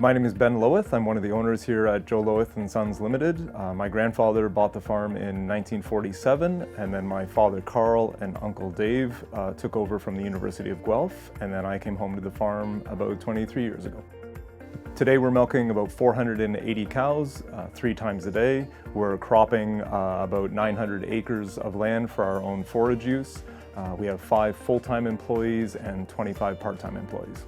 My name is Ben Loewith. I'm one of the owners here at Joe Loewith and Sons Limited. My grandfather bought the farm in 1947, and then my father Carl and Uncle Dave took over from the University of Guelph, and then I came home to the farm about 23 years ago. Today we're milking about 480 cows 3 times a day. We're cropping about 900 acres of land for our own forage use. We have 5 full-time employees and 25 part-time employees.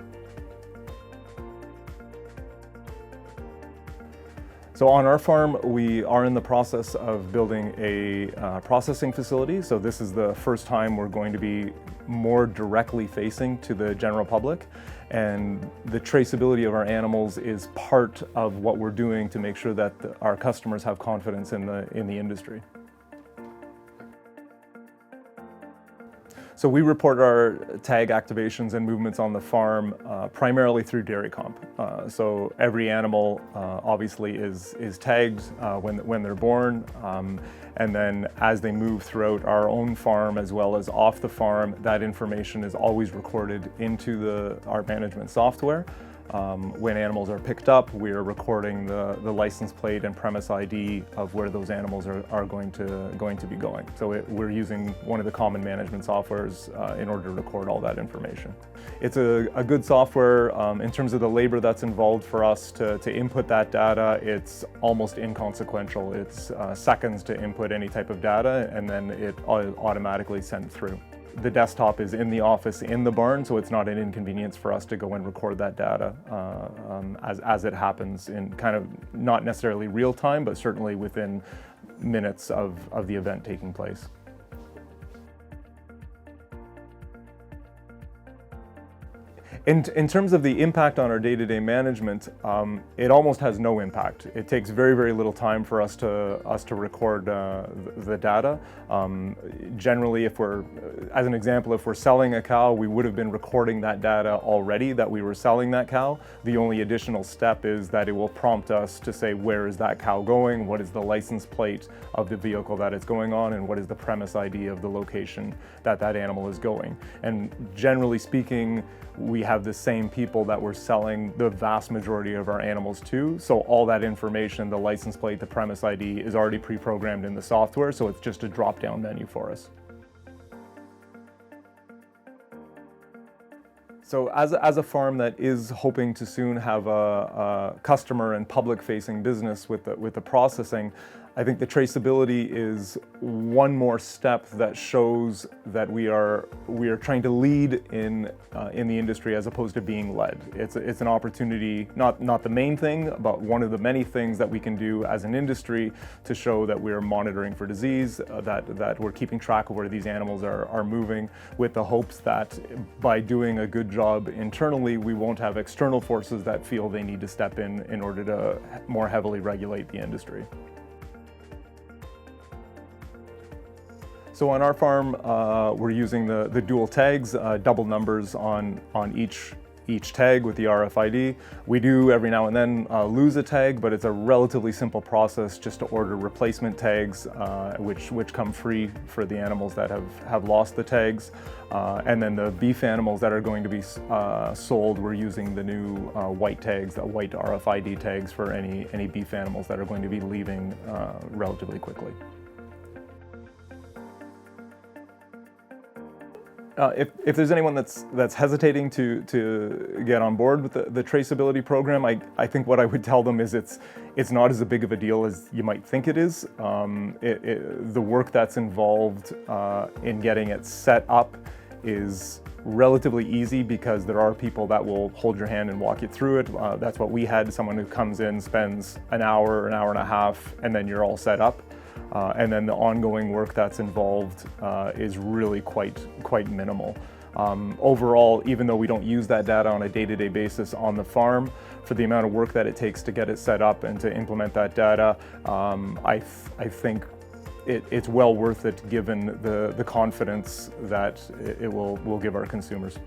So on our farm, we are in the process of building a processing facility. So this is the first time we're going to be more directly facing to the general public. And the traceability of our animals is part of what we're doing to make sure that our customers have confidence in the industry. So we report our tag activations and movements on the farm primarily through DairyComp. So every animal obviously is tagged when they're born, and then as they move throughout our own farm as well as off the farm, that information is always recorded into our management software. When animals are picked up, we are recording the license plate and premise ID of where those animals are going to be going. So we're using one of the common management softwares in order to record all that information. It's a good software. In terms of the labor that's involved for us to input that data, it's almost inconsequential. It's seconds to input any type of data, and then it automatically sent through. The desktop is in the office in the barn, so it's not an inconvenience for us to go and record that data as it happens in kind of not necessarily real time, but certainly within minutes of the event taking place. In terms of the impact on our day-to-day management, it almost has no impact. It takes very, very little time for us to record the data. Generally, as an example, if we're selling a cow, we would have been recording that data already that we were selling that cow. The only additional step is that it will prompt us to say, where is that cow going? What is the license plate of the vehicle that it's going on? And what is the premise ID of the location that animal is going? And generally speaking, we have the same people that we're selling the vast majority of our animals to. So all that information, the license plate, the premise ID, is already pre-programmed in the software, so it's just a drop-down menu for us. So as a farm that is hoping to soon have a customer and public-facing business with the processing, I think the traceability is one more step that shows that we are trying to lead in the industry as opposed to being led. It's an opportunity, not the main thing, but one of the many things that we can do as an industry to show that we're monitoring for disease, that we're keeping track of where these animals are moving, with the hopes that by doing a good job internally, we won't have external forces that feel they need to step in order to more heavily regulate the industry. So on our farm, we're using the dual tags, double numbers on each tag with the RFID. We do every now and then lose a tag, but it's a relatively simple process just to order replacement tags, which come free for the animals that have lost the tags. And then the beef animals that are going to be sold, we're using the new white tags, white RFID tags for any beef animals that are going to be leaving relatively quickly. If there's anyone that's hesitating to get on board with the traceability program, I think what I would tell them is it's not as big of a deal as you might think it is. The work that's involved in getting it set up is relatively easy because there are people that will hold your hand and walk you through it. That's what we had, someone who comes in, spends an hour and a half, and then you're all set up. And then the ongoing work that's involved is really quite minimal. Overall, even though we don't use that data on a day-to-day basis on the farm, for the amount of work that it takes to get it set up and to implement that data, I think it's well worth it given the confidence that it will give our consumers.